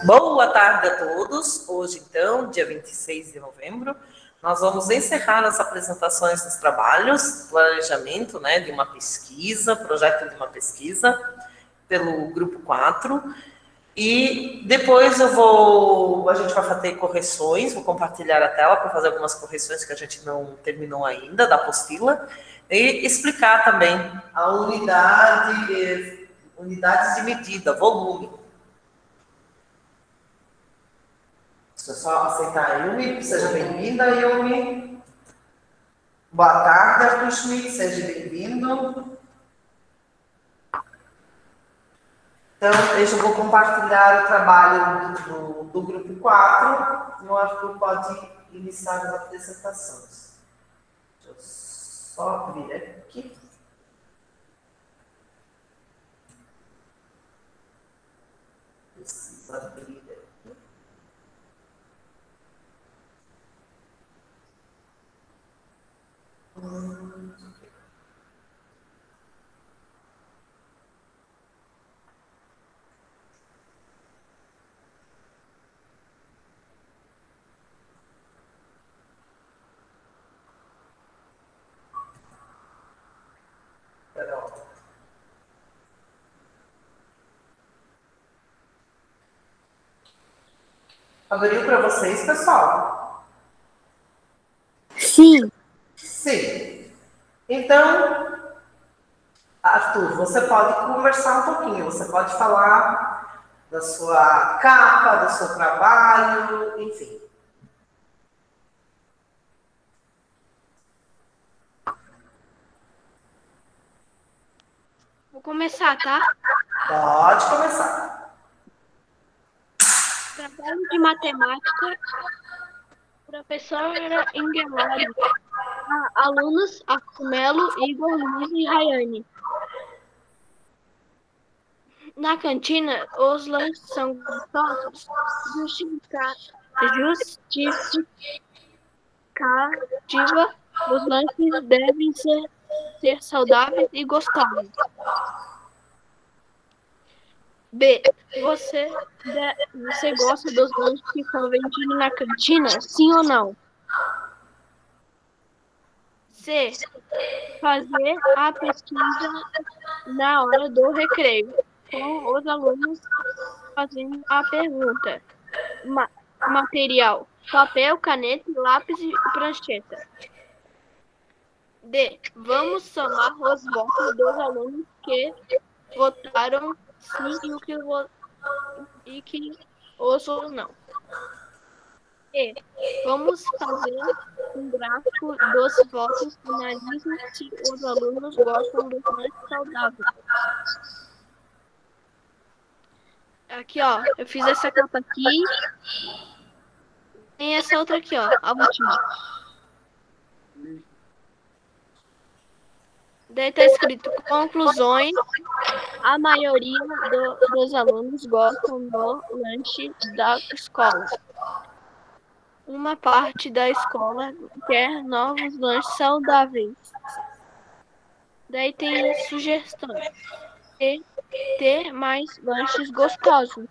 Boa tarde a todos. Hoje, então, dia 26 de novembro, nós vamos encerrar as apresentações dos trabalhos, planejamento, né, de uma pesquisa, projeto de uma pesquisa, pelo grupo 4. E depois a gente vai fazer correções, vou compartilhar a tela para fazer algumas correções que a gente não terminou ainda da apostila, e explicar também a unidades de medida, volume. Deixa eu só aceitar a Yumi, seja bem-vinda, Yumi. Boa tarde, Arthur Schmidt, seja bem-vindo. Então, eu vou compartilhar o trabalho do grupo 4, e o Arthur pode iniciar as apresentações. Deixa eu só abrir aqui. Preciso abrir aqui. Abriu para vocês, pessoal? Sim. Sim. Então, Arthur, você pode conversar um pouquinho, você pode falar da sua capa, do seu trabalho, enfim. Vou começar, tá? Pode começar. Trabalho de matemática, professora Ingelari, alunos Acumelo, Igor, Luiz e Rayane. Na cantina, os lanches são gostosos, justificativa, os lanches devem ser saudáveis e gostosos. B. Você gosta dos lanches que são vendidos na cantina? Sim ou não? C. Fazer a pesquisa na hora do recreio, com os alunos fazendo a pergunta. Material: papel, caneta, lápis e prancheta. D. Vamos somar os votos dos alunos que votaram sim e que os outros não. E. Vamos fazer um gráfico dos votos, analisem se os alunos gostam do lanche saudável. Aqui, ó, eu fiz essa capa aqui. Tem essa outra aqui, ó, a última. Daí tá escrito conclusões. A maioria dos alunos gostam do lanche da escola. Uma parte da escola quer novos lanches saudáveis. Daí tem sugestões. Ter mais lanches gostosos.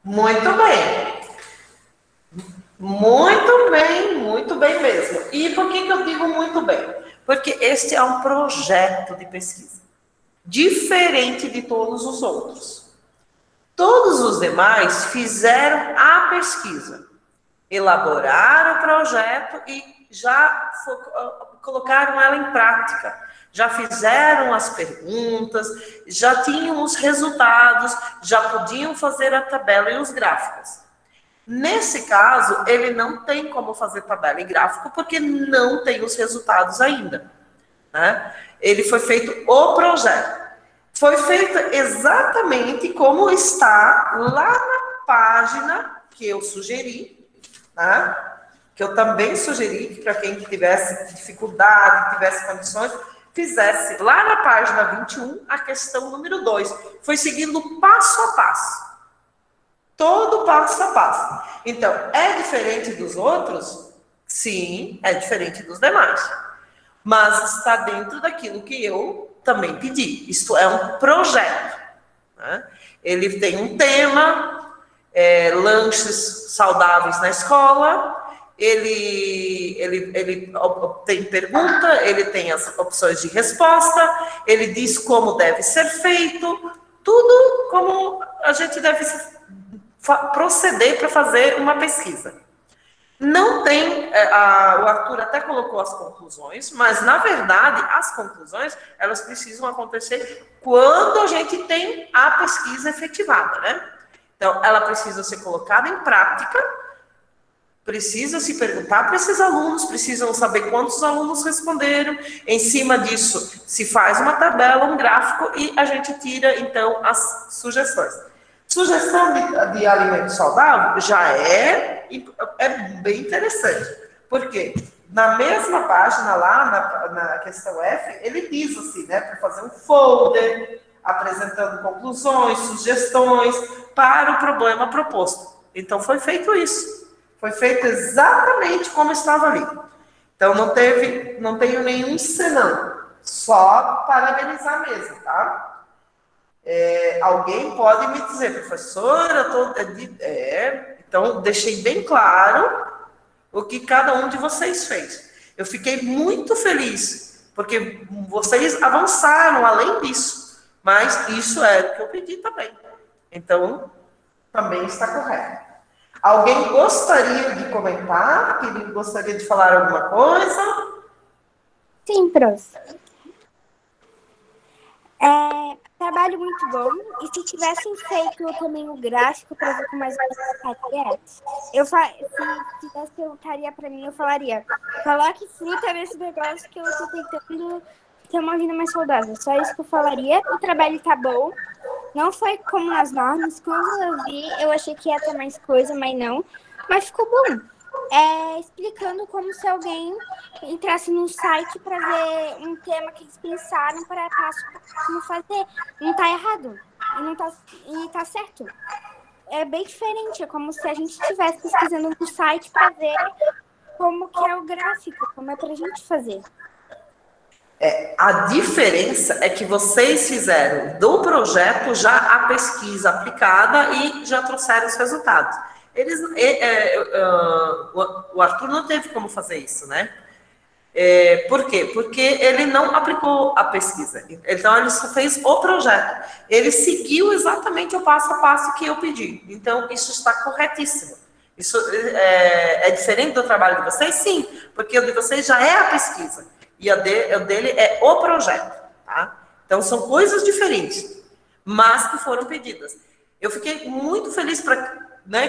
Muito bem. Muito bem mesmo. E por que eu digo muito bem? Porque este é um projeto de pesquisa, diferente de todos os outros. Todos os demais fizeram a pesquisa, elaboraram o projeto e já colocaram ela em prática. Já fizeram as perguntas, já tinham os resultados, já podiam fazer a tabela e os gráficos. Nesse caso, ele não tem como fazer tabela e gráfico, porque não tem os resultados ainda, né? Ele foi feito o projeto. Foi feito exatamente como está lá na página que eu sugeri, né? Que eu também sugeri que para quem tivesse dificuldade, tivesse condições, fizesse lá na página 21 a questão número 2. Foi seguindo passo a passo. Todo passo a passo. Então, é diferente dos outros? Sim, é diferente dos demais. Mas está dentro daquilo que eu também pedi. Isto é um projeto. Né? Ele tem um tema, lanches saudáveis na escola, ele tem pergunta, ele tem as opções de resposta, ele diz como deve ser feito, tudo como a gente deve proceder para fazer uma pesquisa. Não tem, o Arthur até colocou as conclusões, mas, na verdade, as conclusões, elas precisam acontecer quando a gente tem a pesquisa efetivada, né? Então, ela precisa ser colocada em prática, precisa se perguntar para esses alunos, precisam saber quantos alunos responderam, em cima disso se faz uma tabela, um gráfico, e a gente tira, então, as sugestões. Sugestão de alimento saudável já é bem interessante, porque na mesma página lá, na questão F, ele diz assim, né, para fazer um folder, apresentando conclusões, sugestões para o problema proposto. Então, foi feito isso. Foi feito exatamente como estava ali. Então, não tenho nenhum senão, só parabenizar mesmo, tá? Alguém pode me dizer, professora, então deixei bem claro o que cada um de vocês fez. Eu fiquei muito feliz, porque vocês avançaram além disso, mas isso é o que eu pedi também. Então, também está correto. Alguém gostaria de comentar? Gostaria de falar alguma coisa? Sim, prof. Trabalho muito bom. E se tivessem feito também o gráfico para ver com mais facilidade, se tivesse perguntaria para mim, eu falaria: coloque fruta nesse negócio que eu estou tentando ter uma vida mais saudável. Só isso que eu falaria. O trabalho tá bom. Não foi como nas normas. Quando eu vi, eu achei que ia ter mais coisa, mas não. Mas ficou bom. Explicando como se alguém entrasse num site para ver um tema que eles pensaram para como fazer. Não tá errado. E tá certo. É bem diferente. É como se a gente estivesse pesquisando no site para ver como que é o gráfico, como é pra gente fazer. A diferença é que vocês fizeram do projeto já a pesquisa aplicada e já trouxeram os resultados. O Arthur não teve como fazer isso, né? Por quê? Porque ele não aplicou a pesquisa. Então, ele só fez o projeto. Ele seguiu exatamente o passo a passo que eu pedi. Então, isso está corretíssimo. Isso é diferente do trabalho de vocês? Sim, porque o de vocês já é a pesquisa. E o dele é o projeto, tá? Então, são coisas diferentes, mas que foram pedidas. Eu fiquei muito feliz para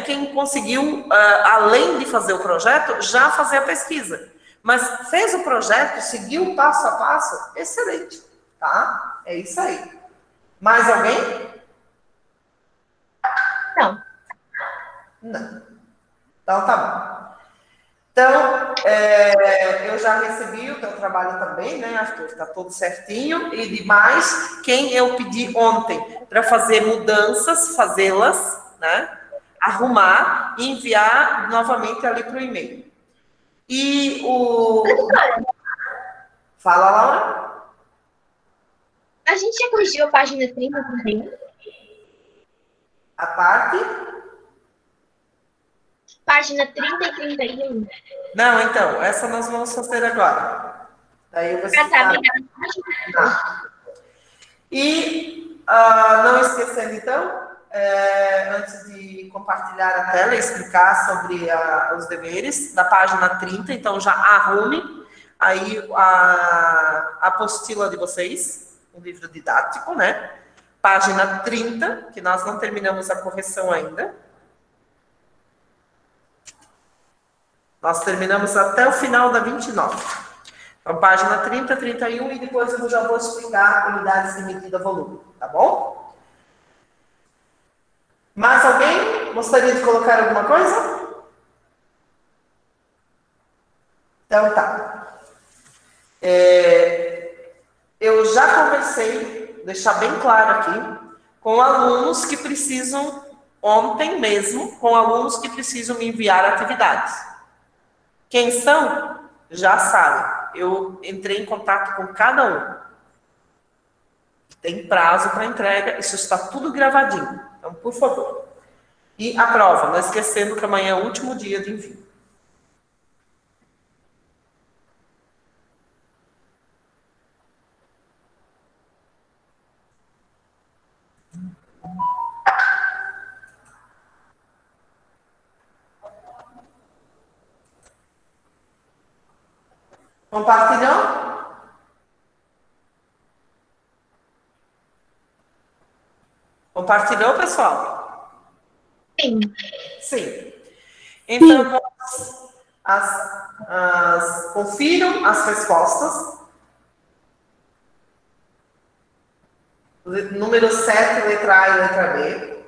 quem conseguiu, além de fazer o projeto, já fazer a pesquisa. Mas fez o projeto, seguiu passo a passo, excelente, tá? É isso aí. Mais alguém? Não. Não. Então, tá bom. Então, eu já recebi o teu trabalho também, né, Arthur? Tá tudo certinho. E demais, quem eu pedi ontem para fazer mudanças, fazê-las, né? Arrumar e enviar novamente ali para o e-mail. E Fala, Laura. A gente já corrigiu a página 30 também. A parte? Página 30 e 31. Não, então, essa nós vamos fazer agora. Daí eu vou explicar. E, não esquecendo, então, antes de compartilhar a tela e explicar sobre os deveres, da página 30, então já arrume aí a apostila de vocês, o livro didático, né? Página 30, que nós não terminamos a correção ainda. Nós terminamos até o final da 29. Então, página 30, 31, e depois eu já vou explicar unidades de medida volume, tá bom? Mais alguém gostaria de colocar alguma coisa? Então, tá. Eu já conversei, deixar bem claro aqui, com alunos que precisam, ontem mesmo, com alunos que precisam me enviar atividades. Quem são? Já sabem. Eu entrei em contato com cada um. Tem prazo para entrega, isso está tudo gravadinho. Então, por favor. E a prova, não esquecendo que amanhã é o último dia de envio. Compartilhou? Compartilhou, pessoal? Sim. Sim. Então, confiram as respostas. Número 7, letra A e letra B.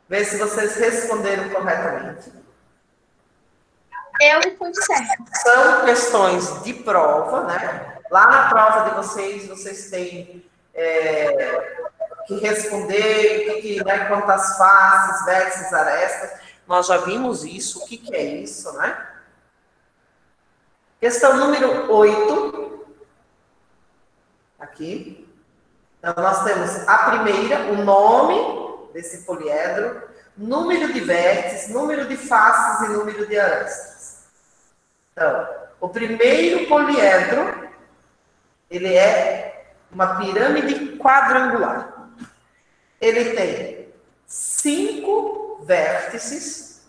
Vê se vocês responderam corretamente. Eu respondi certo. São questões de prova, né? Lá na prova de vocês têm que responder, né, quantas faces, vértices, arestas. Nós já vimos isso, o que é isso, né? Questão número 8. Aqui. Então, nós temos a primeira, o nome desse poliedro, número de vértices, número de faces e número de arestas. Então, o primeiro poliedro, ele é uma pirâmide quadrangular. Ele tem 5 vértices.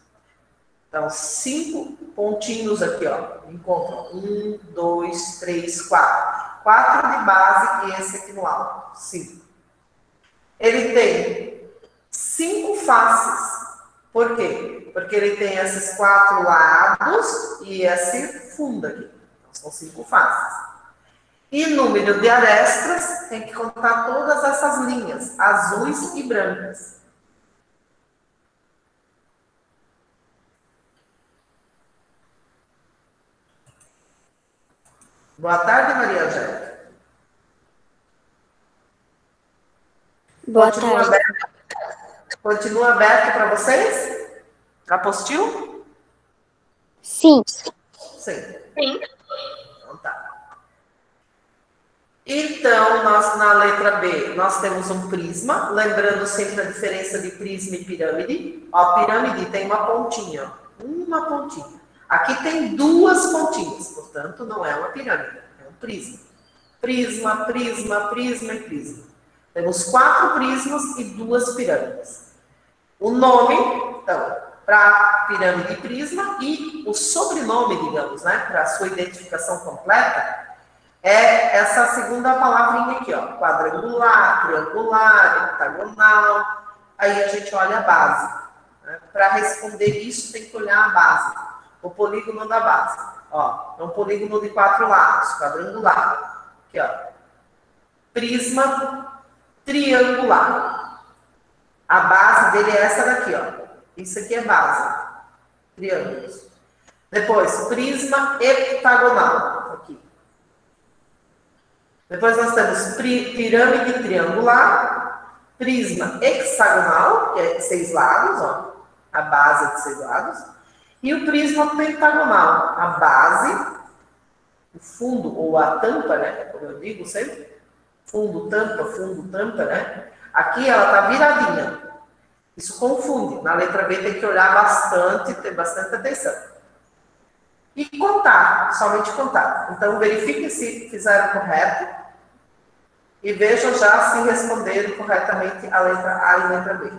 Então, 5 pontinhos aqui, ó. Encontram 1, 2, 3, 4. 4 de base e esse aqui no alto. 5. Ele tem 5 faces. Por quê? Porque ele tem esses 4 lados e esse fundo aqui. Então, são 5 faces. E número de arestas, tem que contar todas essas linhas, azuis e brancas. Boa tarde, Maria Angélica. Boa tarde. Continua aberto para vocês? Apostil? Sim. Sim. Então tá. Então, nós, na letra B, nós temos um prisma, lembrando sempre a diferença de prisma e pirâmide. Ó, a pirâmide tem uma pontinha, uma pontinha. Aqui tem 2 pontinhas, portanto, não é uma pirâmide, é um prisma. Prisma, prisma, prisma e prisma. Temos 4 prismas e 2 pirâmides. O nome, então, para pirâmide e prisma, e o sobrenome, digamos, né, para a sua identificação completa, é essa segunda palavrinha aqui, ó, quadrangular, triangular, heptagonal. Aí a gente olha a base. Né? Para responder isso, tem que olhar a base, o polígono da base. Ó, é um polígono de 4 lados, quadrangular. Aqui, ó. Prisma triangular. A base dele é essa daqui, ó. Isso aqui é base. Triângulos. Depois, prisma heptagonal. Aqui. Depois nós temos pirâmide triangular, prisma hexagonal, que é 6 lados, ó, a base é de 6 lados, e o prisma pentagonal, a base, o fundo ou a tampa, né, como eu digo sempre, fundo, tampa, né, aqui ela tá viradinha. Isso confunde, na letra B tem que olhar bastante, ter bastante atenção. E contar, somente contar. Então, verifiquem se fizeram correto e vejam já se responderam corretamente a letra A e a letra B.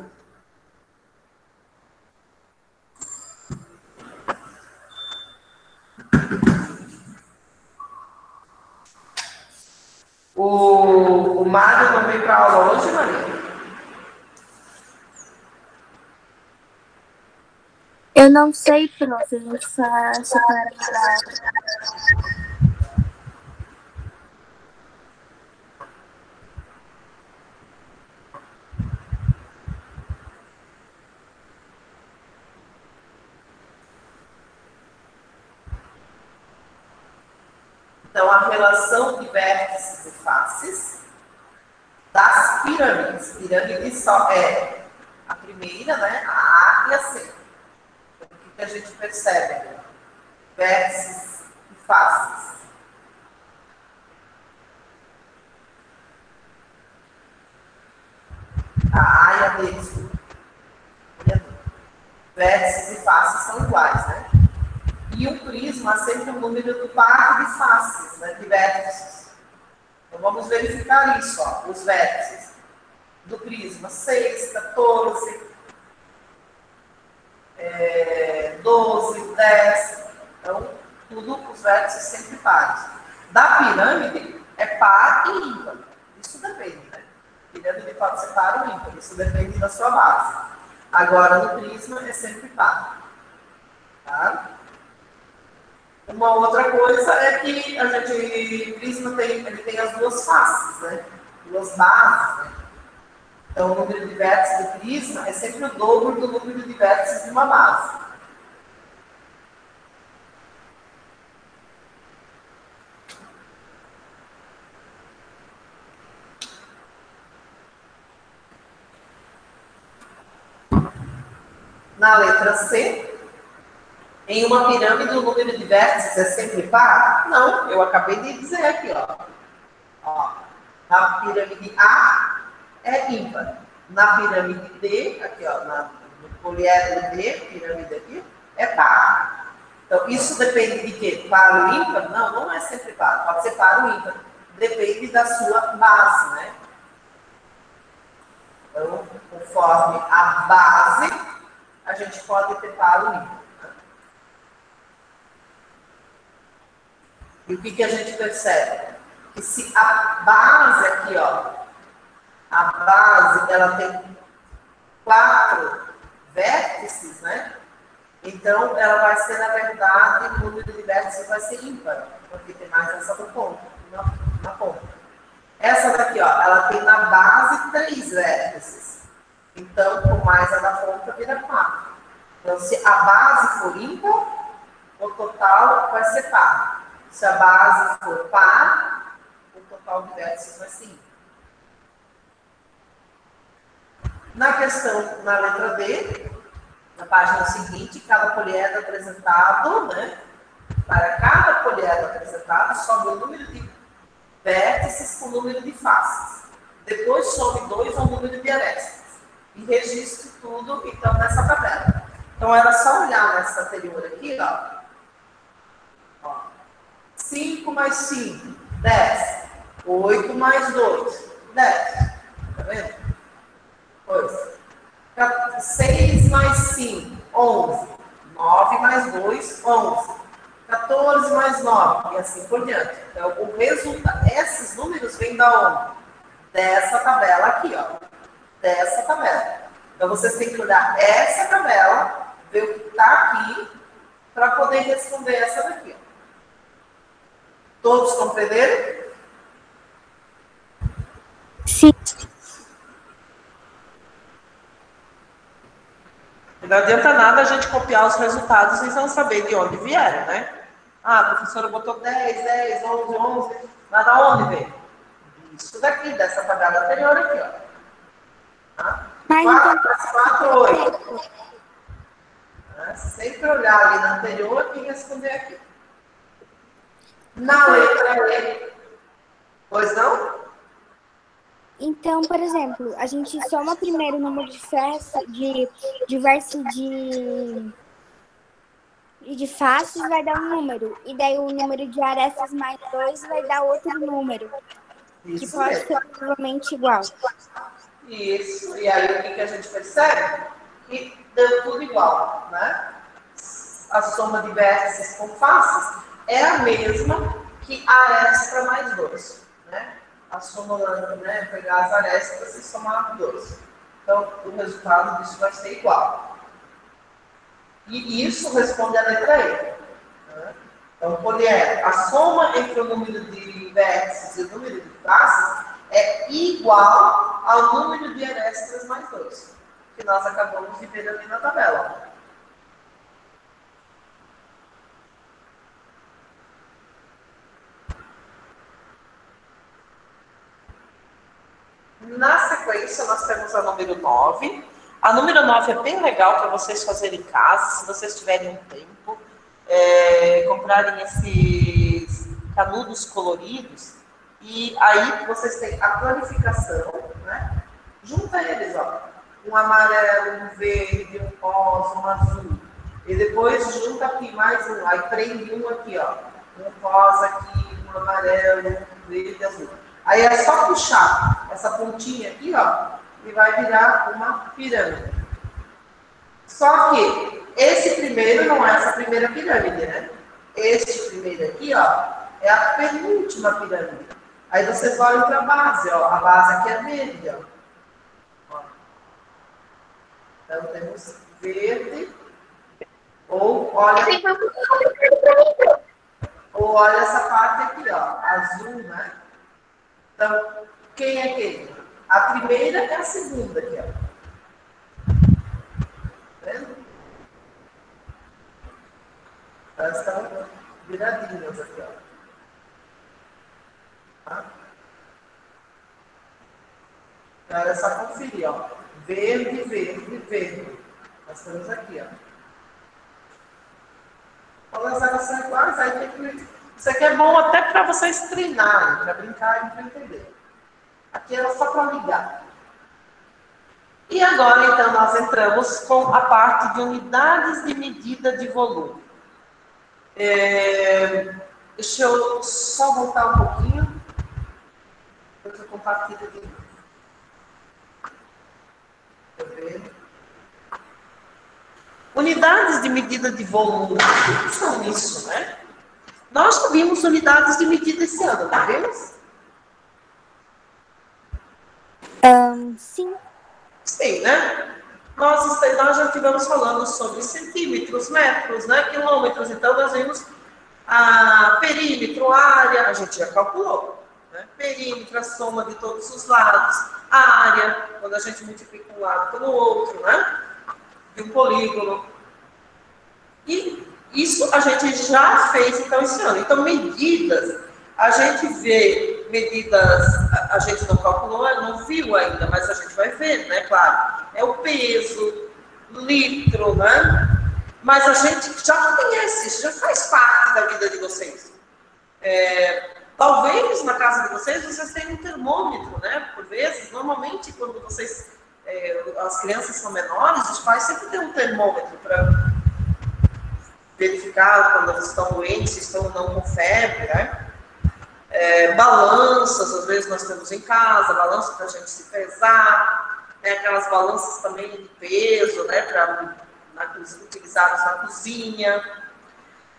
O Mário não veio para a aula hoje, Maria? Eu não sei, prof. A gente faz separado. Então, a relação de vértices e faces das pirâmides. Pirâmide só é a primeira, né? A A e a C. que a gente percebe? Vértices e faces. A A e a B. Vértices e faces são iguais, né? E um prisma é sempre um número par de faces, né? De vértices. Então vamos verificar isso, ó, os vértices do prisma: 6, 14, 12, 10. Então, tudo os vértices sempre pares. Da pirâmide é par e ímpar. Isso depende, né? Pirâmide pode ser par ou ímpar, isso depende da sua base. Agora, no prisma é sempre par. Tá? Uma outra coisa é que o prisma ele tem as duas faces, né? Duas bases, né? Então, o número de vértices do prisma é sempre o dobro do número de vértices de uma base. Na letra C, em uma pirâmide, o número de vértices é sempre par? Não, eu acabei de dizer aqui, ó. Na pirâmide A é ímpar. Na pirâmide D, aqui, ó, no poliedro D, pirâmide aqui, é par. Então, isso depende de quê? Par ou ímpar? Não, não é sempre par. Pode ser par ou ímpar. Depende da sua base, né? Então, conforme a base, a gente pode ter par ou ímpar. E o que a gente percebe? Que se a base aqui, ó, a base, ela tem 4 vértices, né? Então, ela vai ser, na verdade, o número de vértices vai ser ímpar, porque tem mais essa do ponto, na ponta. Essa daqui, ó, ela tem na base 3 vértices. Então, com mais a da ponta, vira 4. Então, se a base for ímpar, o total vai ser par. Se a base for par, o total de vértices vai ser ímpar. Na questão, na letra D, na página seguinte, cada poliedro apresentado, né? Para cada poliedro apresentado, sobe o número de vértices com o número de faces. Depois some 2 ao número de arestas. E registre tudo, então, nessa tabela. Então, era só olhar nessa anterior aqui, ó. 5 mais 5, 10. 8 mais 2, 10. Tá vendo? Pois. 6 mais 5, 11. 9 mais 2, 11. 14 mais 9, e assim por diante. Então, o resultado, esses números vêm da onde? Dessa tabela aqui, ó. Dessa tabela. Então, vocês têm que olhar essa tabela, ver o que está aqui, para poder responder essa daqui, ó. Todos compreenderam? Sim. Não adianta nada a gente copiar os resultados sem não saber de onde vieram, né? Ah, a professora botou 10, 10, 11, 11. Mas da onde veio? Isso daqui, dessa tabela anterior aqui, ó. Tá? 4 mais 4, 8. Sempre olhar ali na anterior e responder aqui. Na letra E. Pois não? Então, por exemplo, a gente soma primeiro o número de vértices de faces vai dar um número. E daí o número de arestas mais 2 vai dar outro número. Isso que pode mesmo. ser provavelmente igual. Isso. E aí o que a gente percebe? Que deu tudo igual, né? A soma de vértices com faces é a mesma que a aresta mais 2, né? A soma, né? Pegar as arestas e somar 2. Então, o resultado disso vai ser igual. E isso responde à letra E. Né? Então, poliedro, a soma entre o número de vértices e o número de faces é igual ao número de arestas mais 2, que nós acabamos de ver ali na tabela. Na sequência, nós temos a número 9. A número 9 é bem legal para vocês fazerem em casa, se vocês tiverem um tempo, comprarem esses canudos coloridos, e aí vocês têm a planificação, né? Junta eles, ó, um amarelo, um verde, um rosa, um azul, e depois junta aqui mais um, aí prende um aqui, ó, um rosa aqui, um amarelo, um verde, azul. Aí é só puxar essa pontinha aqui, ó, e vai virar uma pirâmide. Só que esse primeiro não é essa primeira pirâmide, né? Este primeiro aqui, ó, é a penúltima pirâmide. Aí vocês olham para a base, ó. A base aqui é verde, ó. Então temos verde. Ou olha essa parte aqui, ó, azul, né? Então, quem é quem? A primeira é a segunda aqui, ó. Tá vendo? Elas estão viradinhas aqui, ó. Tá? Agora é só conferir, ó. Verde, verde, verde. Nós temos aqui, ó. Quando elas são iguais, aí tem que... Isso aqui é bom até para vocês treinarem, para brincarem, para entender. Aqui era só para ligar. E agora, então, nós entramos com a parte de unidades de medida de volume. Deixa eu só voltar um pouquinho. Eu compartilho aqui. Unidades de medida de volume. O que são isso, né? Nós já vimos unidades de medida esse ano, não vimos? Sim. Sim, né? Nós já estivemos falando sobre centímetros, metros, né? Quilômetros. Então, nós vimos perímetro, área, a gente já calculou. Né? Perímetro, a soma de todos os lados. A área, quando a gente multiplica um lado pelo outro, né? De um polígono. E isso a gente já fez, então, esse ano. Então, medidas, a gente vê medidas, a gente não calculou, não viu ainda, mas a gente vai ver, né? Claro, é o peso, litro, né? Mas a gente já conhece, isso já faz parte da vida de vocês. Talvez na casa de vocês tenham um termômetro, né? Por vezes, normalmente, quando vocês, as crianças são menores, os pais sempre têm um termômetro para verificar quando eles estão doentes, se estão ou não com febre, né? Balanças, às vezes nós temos em casa, balança para a gente se pesar, aquelas balanças também de peso, né, utilizadas na cozinha.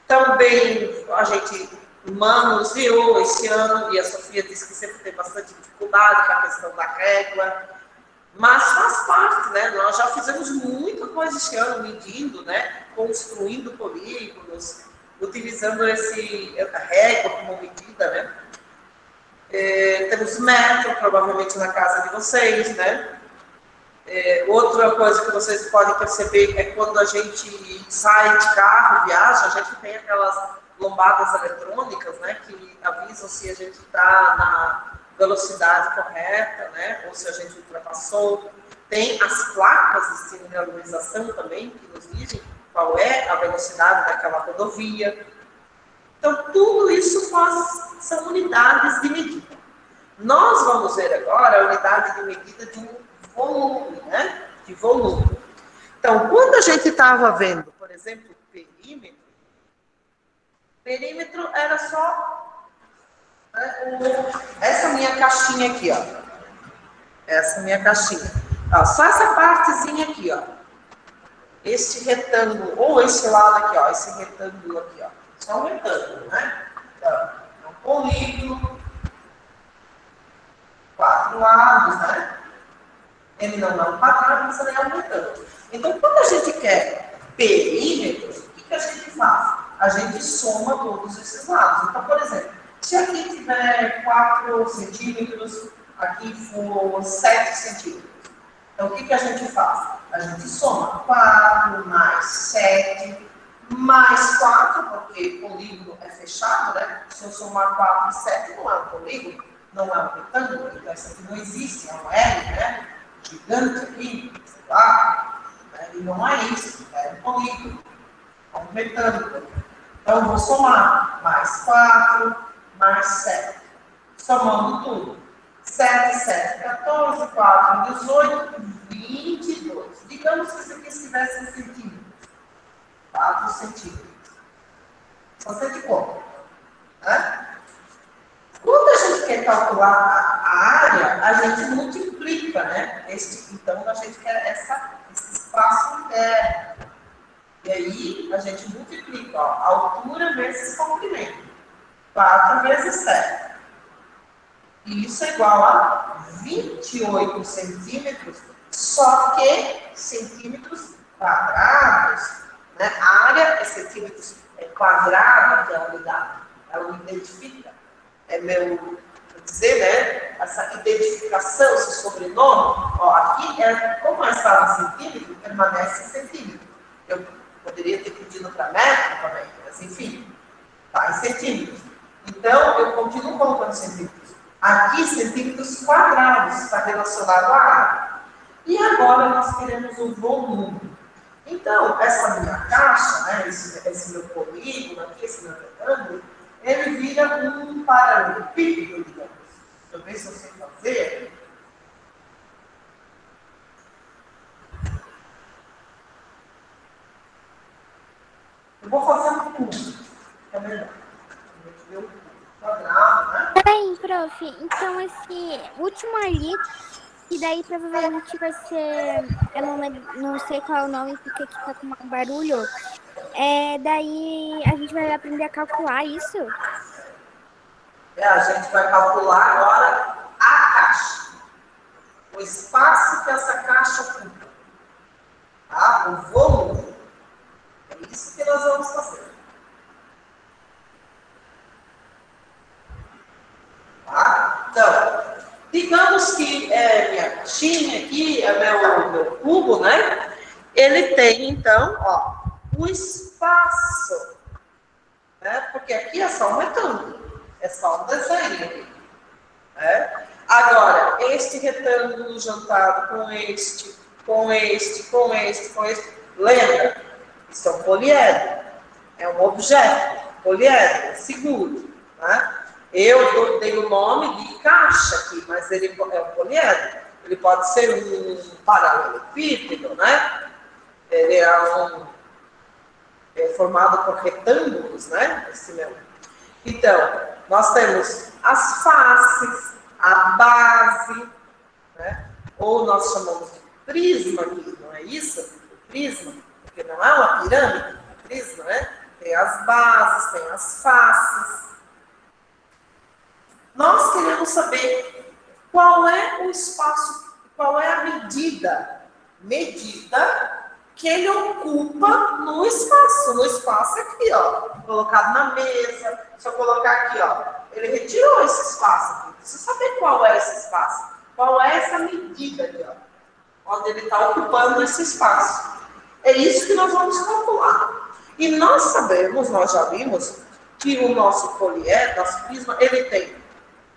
Também a gente manuseou esse ano, e a Sofia disse que sempre tem bastante dificuldade com a questão da régua, mas faz parte, né? Nós já fizemos muita coisa esse ano, medindo, né, construindo polígonos, utilizando a régua como medida, né? Temos metro, provavelmente, na casa de vocês, né? Outra coisa que vocês podem perceber é quando a gente sai de carro, viaja, a gente tem aquelas lombadas eletrônicas, né? Que avisam se a gente está na velocidade correta, né? Ou se a gente ultrapassou. Tem as placas de sinalização também, que nos dizem qual é a velocidade daquela rodovia. Então, tudo isso são unidades de medida. Nós vamos ver agora a unidade de medida de um volume, né? De volume. Então, quando a gente estava vendo, por exemplo, perímetro era só, né, essa minha caixinha aqui, ó. Essa minha caixinha. Ó, só essa partezinha aqui, ó. Esse retângulo, ou esse lado aqui, ó. Esse retângulo aqui, ó. Só um retângulo, né? Então, é um polígono. 4 lados, né? Ele não é um quadrado, mas ele é um retângulo. Então, quando a gente quer perímetros, o que a gente faz? A gente soma todos esses lados. Então, por exemplo, se aqui tiver 4 centímetros, aqui for 7 centímetros. Então, o que a gente faz? A gente soma 4 mais 7 mais 4, porque polígono é fechado, né? Se eu somar 4 e 7, não é um polígono, não é um retângulo, então isso aqui não existe, é um L, né? gigante aqui, sei lá, né? E não é isso, é um polígono, é um retângulo. Então, eu vou somar mais 4, mais 7. Somando tudo. 7, 7, 14, 4, 18, 22. Digamos que isso aqui estivesse em centímetros. 4 centímetros. Você de conta. Né? Quando a gente quer calcular a área, a gente multiplica, né? Então, a gente quer esse espaço interno. E aí, a gente multiplica, ó, altura vezes comprimento. 4 vezes 7. E isso é igual a 28 centímetros, só que centímetros quadrados. Né? A área é centímetros quadrado, que é a unidade. Ela me identifica. É meu, vou dizer, né? Essa identificação, esse sobrenome. Ó, aqui, como estava em centímetro, permanece em centímetro. Eu poderia ter pedido para metro também, mas enfim, está em centímetros. Então, eu continuo colocando centímetros. Aqui, centímetros quadrados, está relacionado à área. E agora nós queremos o volume. Então, essa minha caixa, né, esse meu polígono aqui, esse meu retângulo, ele vira um paralelepípedo, digamos. Deixa eu ver se eu sei fazer. Eu vou fazer um cubo, é melhor. A gente vê o cubo quadrado, né? Peraí, prof. Então, esse último ali, que daí provavelmente vai ser. Eu não sei qual é o nome, porque aqui tá com um barulho. Daí a gente vai aprender a calcular isso? A gente vai calcular agora a caixa. O espaço que essa caixa ocupa. Tá? O volume. É isso que nós vamos fazer. Tá? Então, digamos que minha caixinha aqui, meu cubo, né? Ele tem, então, ó, o espaço. Né? Porque aqui é só um retângulo. É só um desenho aqui. Né? Agora, este retângulo juntado com este, com este, com este, com este, lembra? Isso é um poliedro. É um objeto. Poliedro, seguro. Né? Eu dei o nome de caixa aqui, mas ele é um poliedro. Ele pode ser um paralelepípedo, né? Ele é formado por retângulos, né? Esse meu. Então, nós temos as faces, a base, né? Ou nós chamamos de prisma aqui, não é isso? O prisma, porque não é uma pirâmide, o prisma, né? Tem as bases, tem as faces. Nós queremos saber qual é o espaço, qual é a medida que ele ocupa no espaço. No espaço aqui, ó, colocado na mesa. Se eu colocar aqui, ó, ele retirou esse espaço aqui. Precisa saber qual é esse espaço. Qual é essa medida aqui, ó, onde ele está ocupando esse espaço. É isso que nós vamos calcular. E nós sabemos, nós já vimos, que o nosso poliedro, nosso prisma, ele tem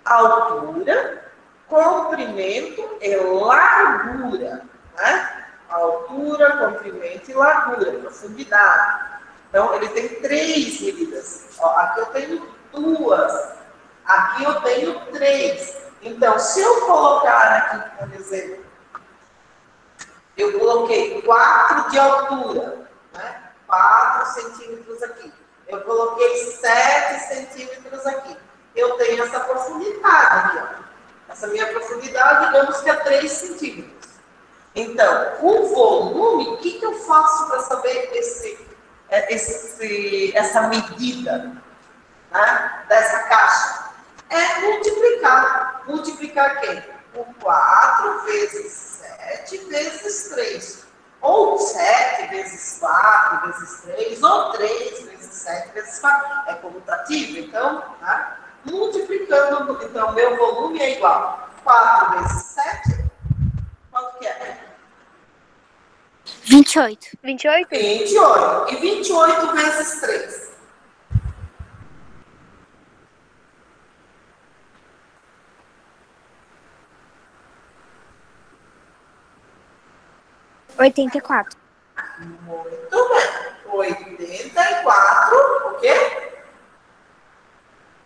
altura, comprimento e largura, né? Altura, comprimento e largura, profundidade. Então, ele tem 3 medidas. Ó, aqui eu tenho 2. Aqui eu tenho 3. Então, se eu colocar aqui, por exemplo, eu coloquei 4 de altura, né? 4 centímetros aqui. Eu coloquei 7 centímetros aqui. Eu tenho essa profundidade aqui, ó. Essa minha profundidade, digamos que é 3 centímetros. Então, o volume, o que eu faço para saber essa medida, né, dessa caixa? É multiplicar. Multiplicar quem? Por 4 vezes 7 vezes 3. Ou 7 vezes 4 vezes 3, ou 3 vezes 7 vezes 4. É comutativo, então, né? Multiplicando, então, meu volume é igual a 4 vezes 7, quanto que é? 28. 28? 28. E 28 vezes 3? 84 Muito bem. 84, o quê?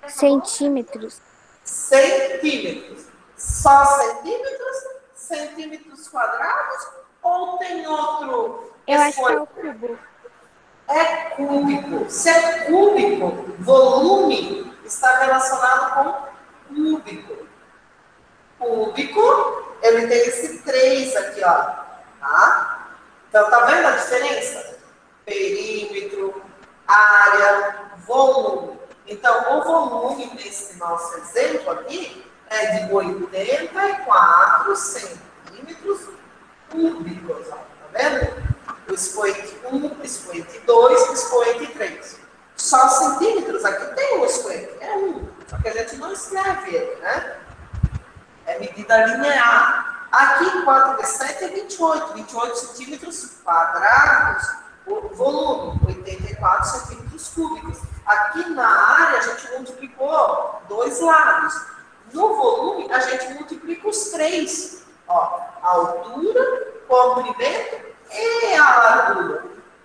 centímetros. Centímetros. Só centímetros? Centímetros quadrados? Ou tem outro? Eu acho que é o cubo. É cúbico. Se é cúbico, volume está relacionado com cúbico. Cúbico, ele tem esse 3 aqui, ó. Tá? Então, tá vendo a diferença? Perímetro, área, volume. Então, o volume desse nosso exemplo aqui é de 84 centímetros cúbicos. Ó. Tá vendo? O expoente 1, expoente 2, expoente 3. Só centímetros, aqui tem o expoente, é 1. Só que a gente não escreve ele, né? É medida linear. Aqui, 4 vezes 7 é 28. 28 centímetros quadrados. O volume, 84 centímetros cúbicos. Aqui na área, a gente multiplicou 2 lados. No volume, a gente multiplica os 3. Ó, altura, comprimento e a largura.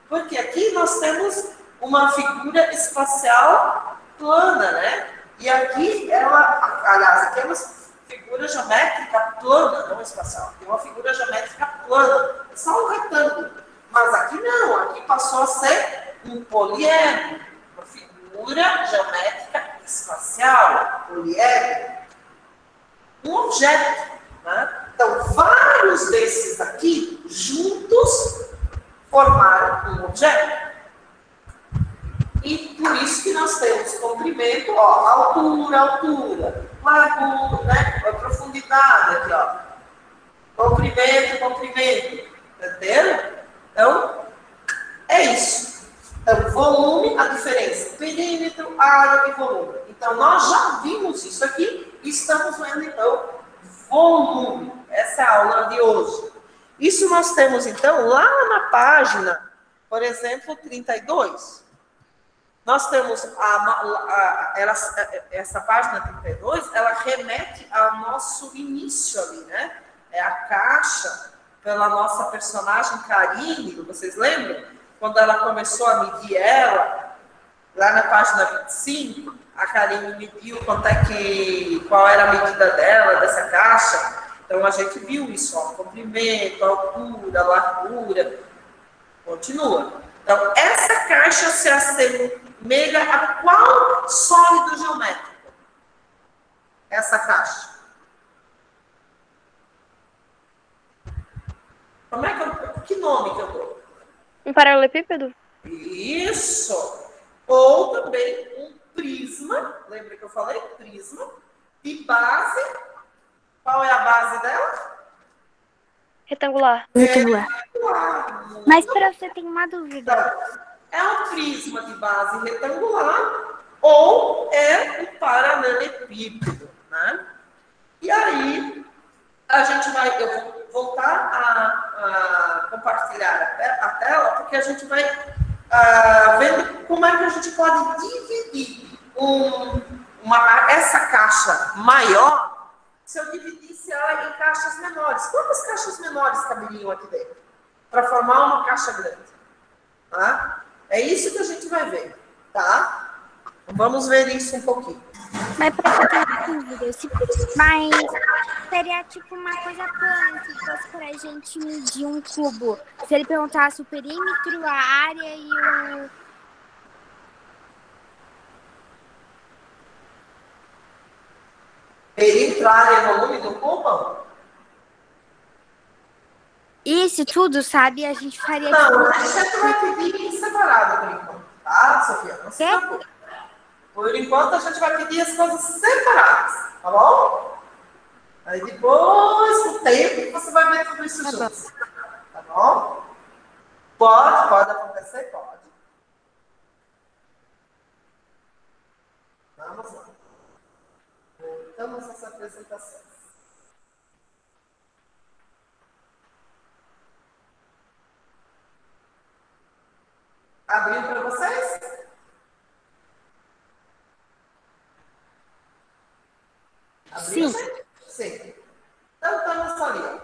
Porque aqui nós temos uma figura espacial plana, né? E aqui ela, aliás, aqui é uma figura geométrica plana, não espacial. Aqui é uma figura geométrica plana, é só um retângulo. Mas aqui não, aqui passou a ser um poliedro, uma figura geométrica espacial, poliedro. Um objeto, né? Então, vários desses aqui, juntos, formaram um objeto. E por isso que nós temos comprimento, ó, altura, largura, né? A profundidade aqui, ó. Comprimento. Entenderam? Então, é isso. Então, volume, a diferença. Perímetro, área e volume. Então, nós já vimos isso aqui e estamos vendo, então, volume. Essa é a aula de hoje. Isso nós temos, então, lá na página, por exemplo, 32. Nós temos essa página 32, ela remete ao nosso início ali, né? É a caixa pela nossa personagem Karine, vocês lembram? Quando ela começou a medir ela, lá na página 25, a Karine mediu qual era a medida dela, dessa caixa. Então, a gente viu isso, ó, comprimento, altura, largura, continua. Então, essa caixa se assemelha a qual sólido geométrico? Essa caixa. Que nome que eu dou? Um paralelepípedo? Isso! Ou também um prisma, lembra que eu falei? Prisma, de base. Qual é a base dela? Retangular. Retangular. Mas para você tem uma dúvida. Então, é um prisma de base retangular ou é um paralelepípedo, né? E aí, eu vou voltar a compartilhar a tela, porque a gente vai vendo como é que a gente pode dividir essa caixa maior, se eu dividisse ela em caixas menores. Quantas caixas menores caberiam aqui dentro? Para formar uma caixa grande. Tá? É isso que a gente vai ver, tá? Vamos ver isso um pouquinho. Mas para você ter uma dúvida, mas seria tipo uma coisa plana se fosse para a gente medir um cubo. Se ele perguntasse o perímetro, a área e o... Perímetro, área e volume do cubo? Isso tudo, sabe? A gente faria... Não, a gente vai pedir separado por enquanto, tá, Sofia? Não se preocupe. Por enquanto, a gente vai pedir as coisas separadas, tá bom? Aí depois, com o tempo, você vai ver tudo isso junto. Tá bom? Pode acontecer, pode. Vamos lá. Voltamos essa apresentação. Abriu para vocês? Abriu? Sim. Então, estamos ali.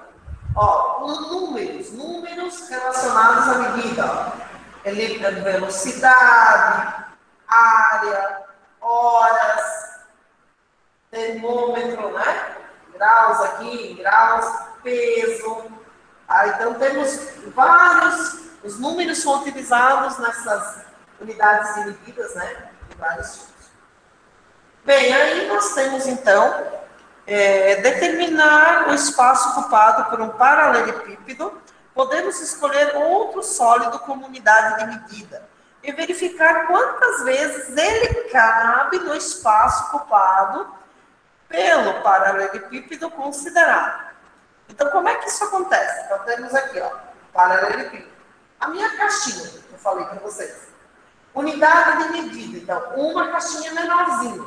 Ó, números medida, ó. Ele tem velocidade, área, horas, termômetro, né? Graus aqui, graus, peso. Então temos os números são utilizados nessas unidades de medidas, né? De vários tipos. Bem, aí nós temos então determinar o espaço ocupado por um paralelepípedo. Podemos escolher outro sólido como unidade de medida e verificar quantas vezes ele cabe no espaço ocupado pelo paralelepípedo considerado. Então, como é que isso acontece? Então, temos aqui, ó, paralelepípedo. A minha caixinha, que eu falei para vocês. Unidade de medida. Então, uma caixinha menorzinha.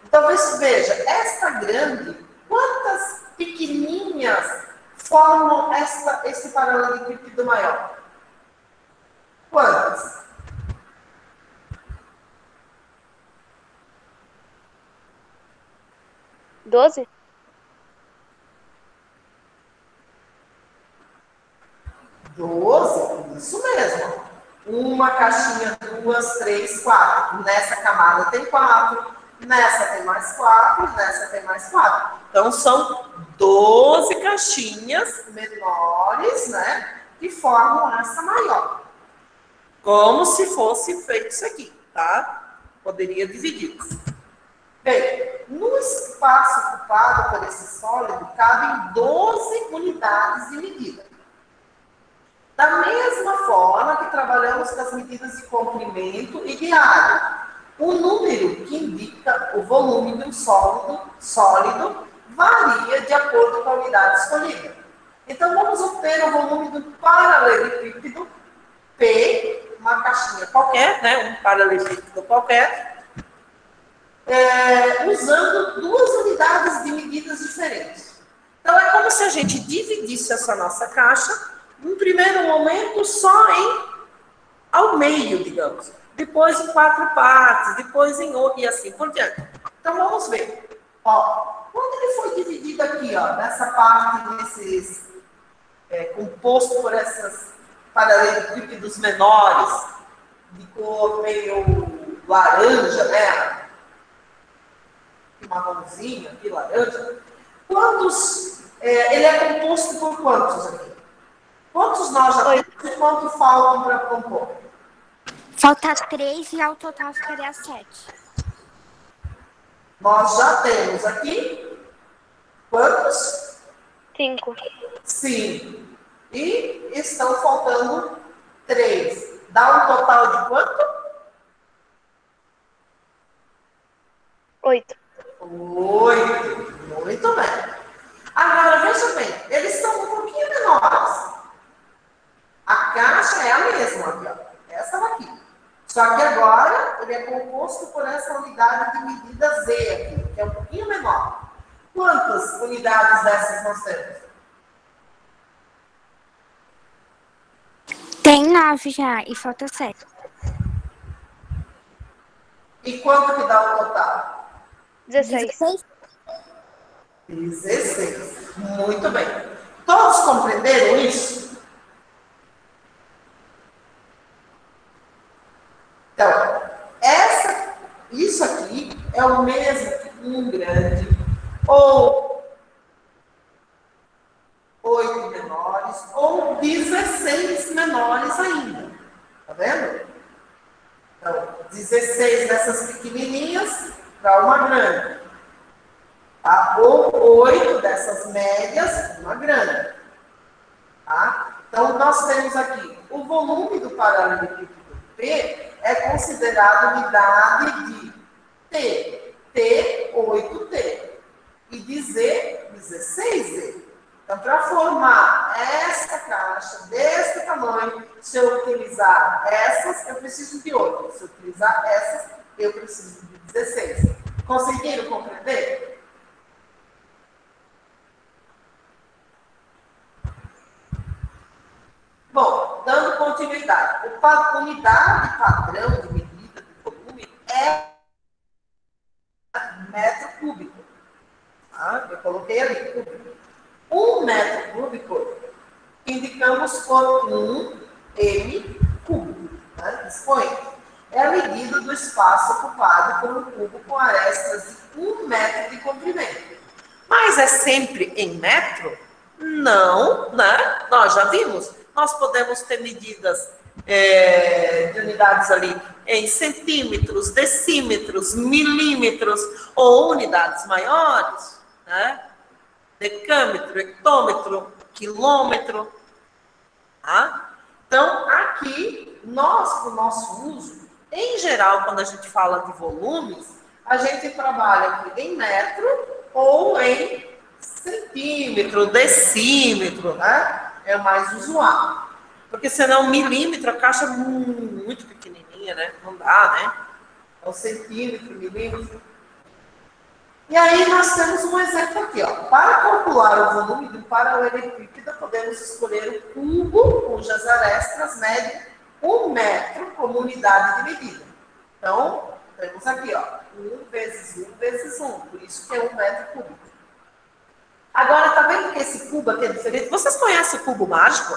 Então, veja, esta grande, quantas pequenininhas formam esse paralelepípedo maior? Quantas? 12? 12? Isso mesmo. Uma caixinha, 2, 3, 4. Nessa camada tem 4, nessa tem mais 4, nessa tem mais 4. Então, são 12 caixinhas menores, né, que formam essa maior. Como se fosse feito isso aqui, tá? Poderia dividi-las. Bem, no espaço ocupado por esse sólido, cabem 12 unidades de medida. Da mesma forma que trabalhamos com as medidas de comprimento e de área. O número que indica o volume de um sólido varia de acordo com a unidade escolhida. Então, vamos obter o volume do paralelepípedo P, uma caixinha qualquer, né, um paralelepípedo qualquer, usando duas unidades de medidas diferentes. Então, é como se a gente dividisse essa nossa caixa, num primeiro momento, só ao meio, digamos. Depois em 4 partes, depois em 8 e assim por diante. Então, vamos ver. Ó, quando ele foi dividido aqui, ó, nessa parte, composto por essas paralelepípedos menores, de cor meio laranja, né? Marronzinho, aqui, laranja. Ele é composto por quantos aqui? Quantos nós já temos e quanto faltam para compor? Falta 3 e ao total ficaria 7. Nós já temos aqui quantos? 5. 5. E estão faltando 3. Dá um total de quanto? 8. 8. Muito bem. Agora, veja bem, eles são um pouquinho menores. A caixa é a mesma aqui, ó. Essa daqui. Só que agora ele é composto por essa unidade de medida Z aqui, que é um pouquinho menor. Quantas unidades dessas nós temos? Tem 9 já e falta 7. E quanto que dá o total? 16. 16. Muito bem. Todos compreenderam isso? Então, isso aqui é o mesmo que um grande ou 8 menores ou 16 menores ainda. Tá vendo? Então, 16 dessas pequenininhas para uma grande. Tá? Ou 8 dessas médias, uma grande. Tá? Então, nós temos aqui o volume do paralelepípedo P é considerado unidade de T, 8T, e de Z, 16Z. Então, para formar essa caixa desse tamanho, se eu utilizar essas, eu preciso de 8. Se eu utilizar essas, eu preciso de 16. Conseguiram compreender? Bom, dando continuidade, a unidade padrão de medida de volume é metro cúbico. Tá? Eu coloquei ali, cúbico. 1 metro cúbico indicamos por 1 m cúbico, né? Expoente. É a medida do espaço ocupado por um cubo com arestas de 1 metro de comprimento. Mas é sempre em metro? Não, né? Nós já vimos. Nós podemos ter medidas de unidades ali em centímetros, decímetros, milímetros ou unidades maiores, né? Decâmetro, hectômetro, quilômetro. Tá? Então, aqui, nós, para o nosso uso, em geral, quando a gente fala de volumes, a gente trabalha aqui em metro ou em centímetro, decímetro, né? É o mais usual. Porque senão, milímetro, a caixa é muito pequenininha, né? Não dá, né? É um centímetro, milímetro. E aí, nós temos um exemplo aqui, ó. Para calcular o volume de um paralelepípedo, podemos escolher um cubo cujas arestas medem 1 metro como unidade de medida. Então, temos aqui, ó, 1 vezes 1 vezes 1, por isso que é 1 metro cúbico. Agora, tá vendo que esse cubo aqui é diferente? Vocês conhecem o cubo mágico?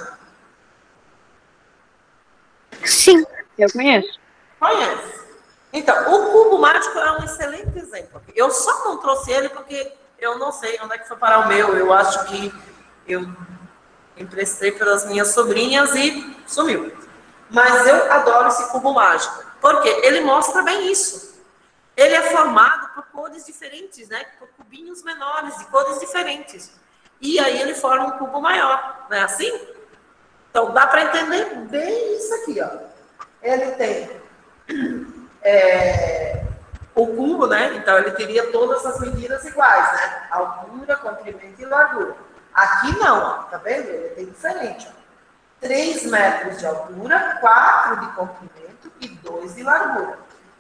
Sim. Eu conheço. Conhece. Então, o cubo mágico é um excelente exemplo. Eu só não trouxe ele porque eu não sei onde é que foi parar o meu. Eu acho que eu emprestei pelas minhas sobrinhas e sumiu. Mas eu adoro esse cubo mágico, porque ele mostra bem isso. Ele é formado por cores diferentes, né? Por cubinhos menores, de cores diferentes. E aí ele forma um cubo maior, não é assim? Então, dá para entender bem isso aqui, ó. Ele tem o cubo, né? Então, ele teria todas as medidas iguais, né? Altura, comprimento e largura. Aqui não, ó. Tá vendo? Ele tem diferente, ó. 3 metros de altura, 4 de comprimento e 2 de largura.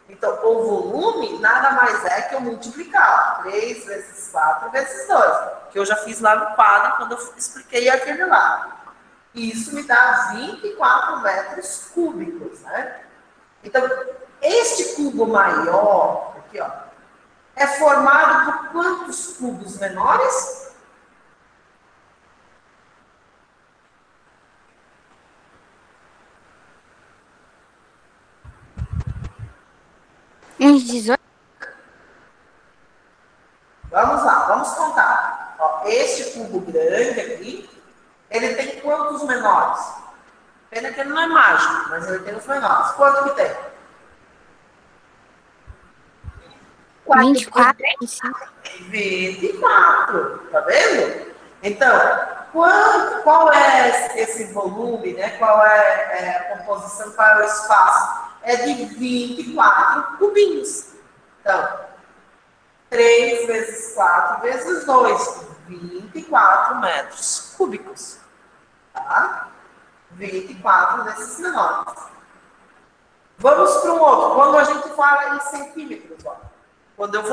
Então, o volume nada mais é que eu multiplicar. 3 vezes 4 vezes 2. Que eu já fiz lá no quadro, quando eu expliquei aquele lá. Isso me dá 24 metros cúbicos, né? Então, este cubo maior, aqui, ó, é formado por quantos cubos menores? Uns 18. Vamos lá, vamos contar. Ó, este cubo grande aqui, ele tem quantos menores? Pena que ele não é mágico, mas ele tem os menores. Quanto que tem? 24. 24, tá vendo? Então, qual é esse volume, né? Qual é a composição, qual é o espaço? É de 24 cubinhos. Então, 3 vezes 4 vezes 2, 24 metros cúbicos. Tá? 24 desses menores. Vamos para um outro. Quando a gente fala em centímetros, ó.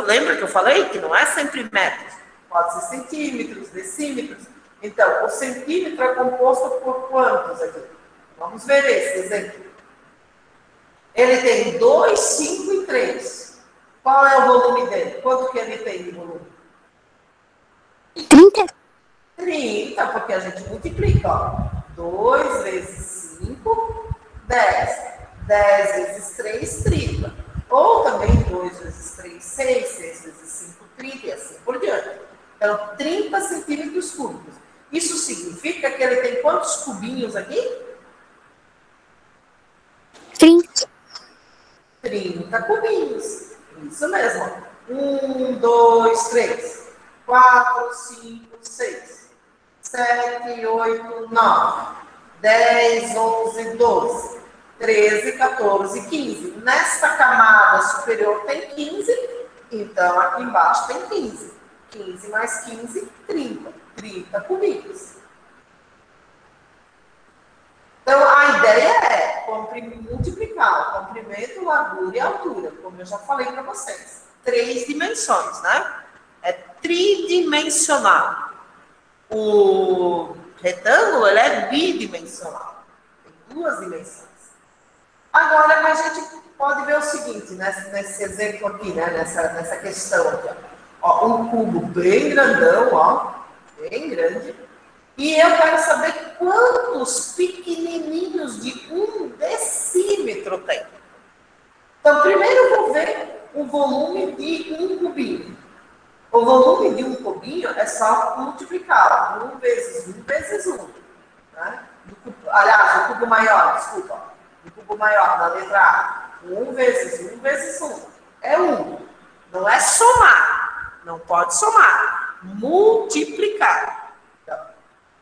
Lembra que eu falei que não é sempre metros? Pode ser centímetros, decímetros. Então, o centímetro é composto por quantos aqui? Vamos ver esse exemplo. Ele tem 2, 5 e 3. Qual é o volume dele? Quanto que ele tem de volume? 30. 30, porque a gente multiplica, ó. 2 vezes 5, 10. 10 vezes 3, 30. Ou também 2 vezes 3, 6. 6 vezes 5, 30 e assim por diante. Então, 30 centímetros cúbicos. Isso significa que ele tem quantos cubinhos aqui? 30. 30 cubinhos. Isso mesmo. 1, 2, 3, 4, 5, 6, 7, 8, 9, 10, 11, 12, 13, 14, 15. Nesta camada superior tem 15, então aqui embaixo tem 15. 15 mais 15, 30. 30 cubinhos. Então, a ideia é multiplicar o comprimento, largura e altura, como eu já falei para vocês. 3 dimensões, né? É tridimensional. O retângulo, ele é bidimensional. Tem 2 dimensões. Agora, a gente pode ver o seguinte, nesse exemplo aqui, né? Nessa questão aqui, ó, um cubo bem grandão, ó, bem grande. E eu quero saber quantos pequenininhos de 1 decímetro tem. Então, primeiro eu vou ver o volume de um cubinho. O volume de um cubinho é só multiplicar. 1 vezes 1 vezes 1. Né? Aliás, o cubo maior, desculpa. O cubo maior da letra A. 1 vezes 1 vezes 1. É 1. Não é somar. Não pode somar. Multiplicar. Então,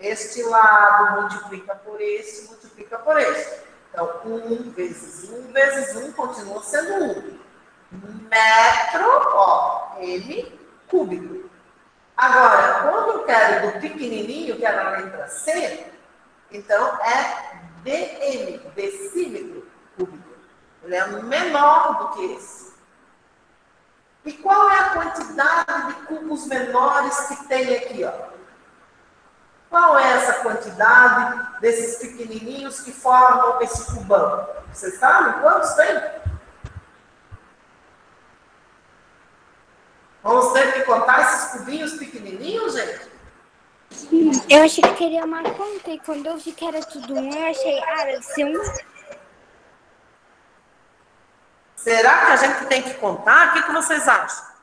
este lado multiplica por este, multiplica por este. Então, 1 vezes 1 vezes 1 continua sendo 1. Metro, ó, M cúbico. Agora, quando eu quero do pequenininho, que é na letra C, então é dm, decímetro cúbico. Ele é menor do que esse. E qual é a quantidade de cubos menores que tem aqui, ó? Qual é essa quantidade desses pequenininhos que formam esse cubão? Vocês sabem quantos tem? Vamos ter que contar esses cubinhos pequenininhos, gente? Eu achei que teria uma conta e quando eu vi que era tudo um, eu achei, deve ser um. Será que a gente tem que contar? O que vocês acham?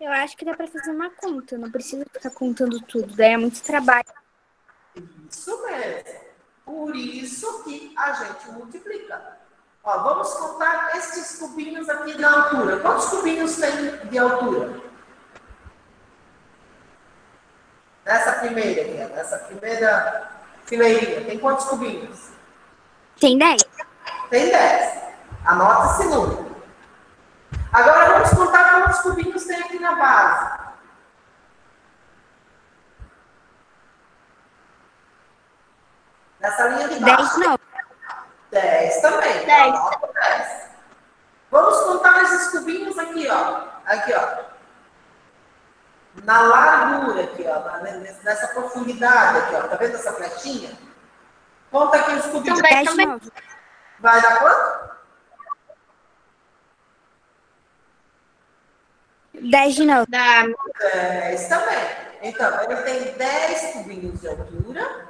Eu acho que dá pra fazer uma conta, não precisa ficar contando tudo, daí é muito trabalho. Isso mesmo. Por isso que a gente multiplica. Ó, vamos contar estes cubinhos aqui da altura. Quantos cubinhos tem de altura? Nessa primeira aqui, nessa primeira fileirinha. Tem quantos cubinhos? Tem 10? Tem 10. Anota esse número. Agora vamos contar quantos cubinhos tem aqui na base. Nessa linha de baixo. 10 não. 10 também. 10. Anota 10. Vamos contar esses cubinhos aqui, ó. Aqui, ó. Na largura aqui, ó. Nessa profundidade aqui, ó. Tá vendo essa flechinha? Conta aqui os cubinhos. 10 não. Vai dar quanto? 10 de novo. Dá 10 também. Então, ele tem 10 cubinhos de altura.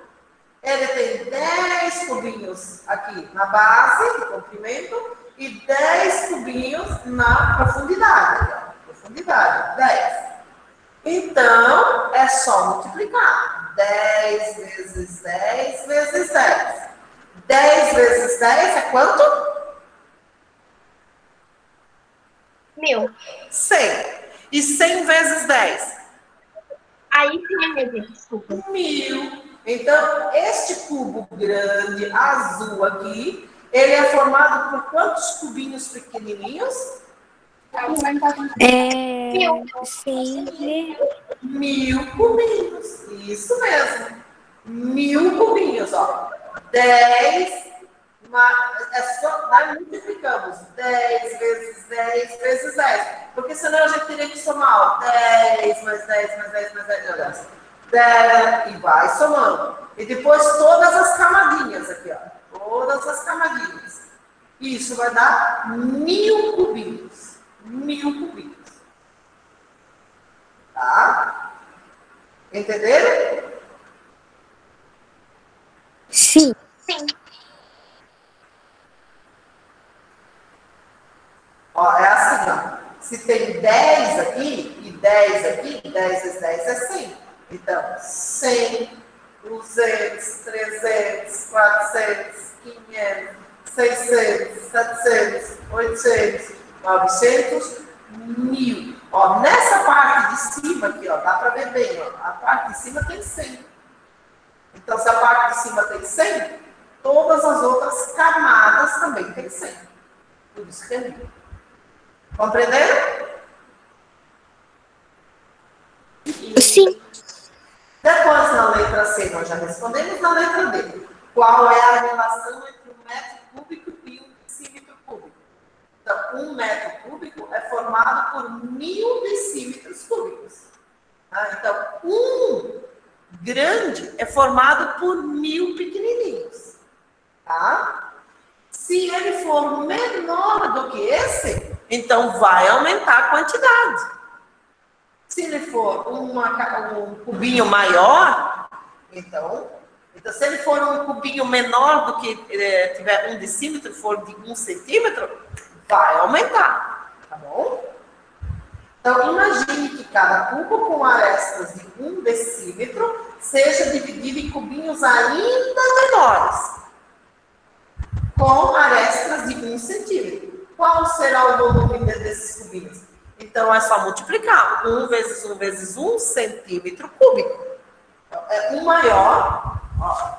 Ele tem 10 cubinhos aqui na base, de comprimento, e 10 cubinhos na profundidade. Ó. Profundidade, 10. Então, é só multiplicar. 10 vezes 10 vezes 10. 10 vezes 10 é quanto? 1000. 100. E 100 vezes 10? Aí sim, minha gente, desculpa. 1000. Então, este cubo grande, azul aqui, ele é formado por quantos cubinhos pequenininhos? 1000 cubinhos. Isso mesmo. 1000 cubinhos, ó. 10, nós multiplicamos 10 vezes 10 vezes 10. Porque senão a gente teria que somar, ó, 10 mais 10 mais 10 mais 10, 10, e vai somando. E depois todas as camadinhas aqui, ó. Todas as camadinhas. Isso vai dar 1000 cubinhos. 1000 cubinhos. Tá? Entenderam? Sim. Sim. Ó, é assim, ó. Se tem 10 aqui e 10 aqui, 10 vezes 10 é 100. Então, 100, 200, 300, 400, 500, 600, 700, 800, 900, 1000. Ó, nessa parte de cima aqui, ó, dá para ver bem, ó, a parte de cima tem 100. Então, se a parte de cima tem 100, todas as outras camadas também tem 100. Por isso que é 1000. Compreenderam? Sim. Depois, na letra C, nós já respondemos. Na letra D, qual é a relação entre um metro cúbico e um decímetro cúbico? Então, um metro cúbico é formado por 1000 decímetros cúbicos. Tá? Então, um grande é formado por 1000 pequenininhos. Tá? Se ele for menor do que esse, então vai aumentar a quantidade. Se ele for um cubinho maior, então Então, se ele for um cubinho menor do que tiver 1 decímetro, for de 1 centímetro, vai aumentar, tá bom? Então, imagine que cada cubo com arestas de 1 decímetro seja dividido em cubinhos ainda menores, com arestas de 1 centímetro. Qual será o volume desses cubinhos? Então, é só multiplicar. 1 vezes 1 vezes 1 centímetro cúbico. Então, é o maior. Ó.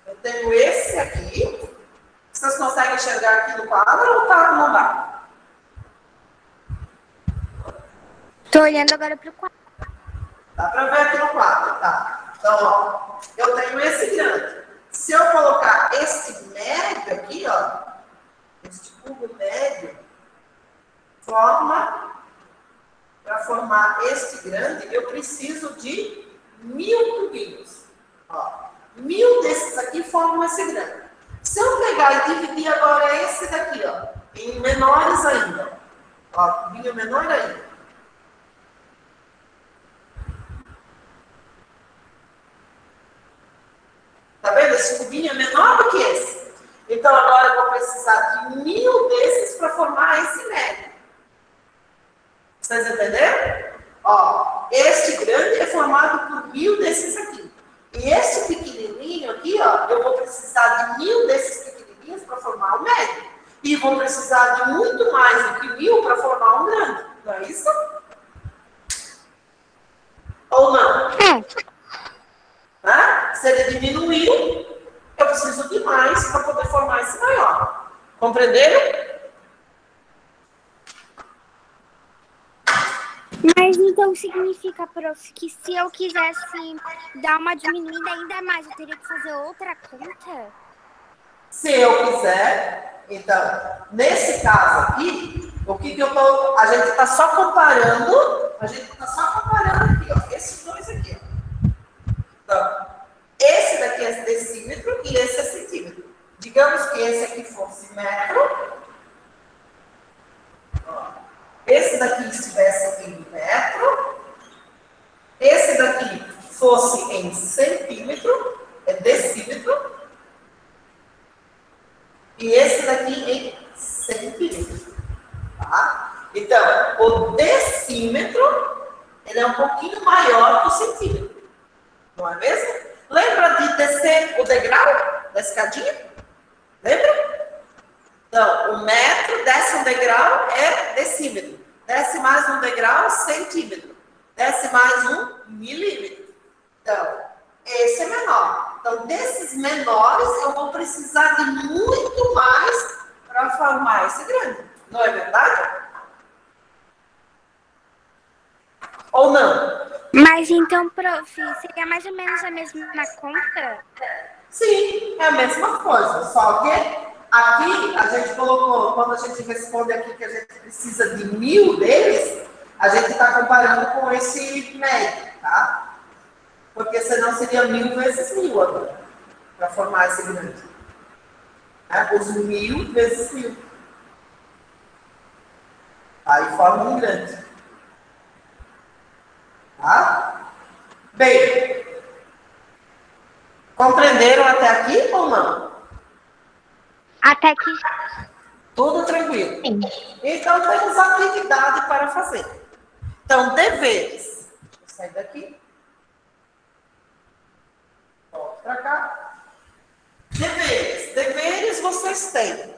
Eu tenho esse aqui. Vocês conseguem enxergar aqui no quadro ou tá, não dá? Tô olhando agora pro quadro. Dá para ver aqui no quadro, tá? Então, ó, eu tenho esse grande. Se eu colocar este médio aqui, ó, este cubo médio, para formar este grande, eu preciso de 1000 cubinhos. Ó, 1000 desses aqui formam esse grande. Se eu pegar e dividir agora esse daqui, ó, em menores ainda, ó, cubinho menor ainda. Tá vendo? Esse cubinho é menor do que esse. Então, agora eu vou precisar de 1000 desses para formar esse médio. Vocês entenderam? Ó, este grande é formado por 1000 desses aqui. E este pequenininho aqui, ó, eu vou precisar de 1000 desses pequenininhos para formar o médio. E vou precisar de muito mais do que 1000 para formar um grande. Não é isso? Ou não? Né? Se ele diminuiu, eu preciso de mais para poder formar esse maior. Compreenderam? Mas então significa, prof, que se eu quisesse dar uma diminuída ainda mais, eu teria que fazer outra conta? Se eu quiser, então, nesse caso aqui, o que eu tô, a gente está só comparando, aqui, ó, esses dois aqui, ó. Então, esse daqui é decímetro e esse é centímetro. Digamos que esse aqui fosse metro, ó. Esse daqui estivesse em metro, esse daqui fosse em centímetro, é decímetro, e esse daqui em centímetro, tá? Então, o decímetro, ele é um pouquinho maior que o centímetro, não é mesmo? Lembra de descer o degrau da escadinha? Lembra? Então, o metro, desce um degrau, é decímetro. Desce mais um degrau, centímetro. Desce mais um milímetro. Então, esse é menor. Então, desses menores, eu vou precisar de muito mais para formar esse grande. Não é verdade? Ou não? Mas então, prof, seria mais ou menos a mesma conta? Sim, é a mesma coisa. Só que aqui a gente colocou, quando a gente responde aqui que a gente precisa de 1000 deles, a gente está comparando com esse médio, tá? Porque senão seria 1000 vezes 1000 agora, para formar esse grande. Os 1000 vezes 1000. Aí forma um grande. Tá? Bem, compreenderam até aqui ou não? Até que... Tudo tranquilo? Sim. Então, temos atividade para fazer. Então, deveres. Vou sair daqui. Volto para cá. Deveres. Deveres vocês têm.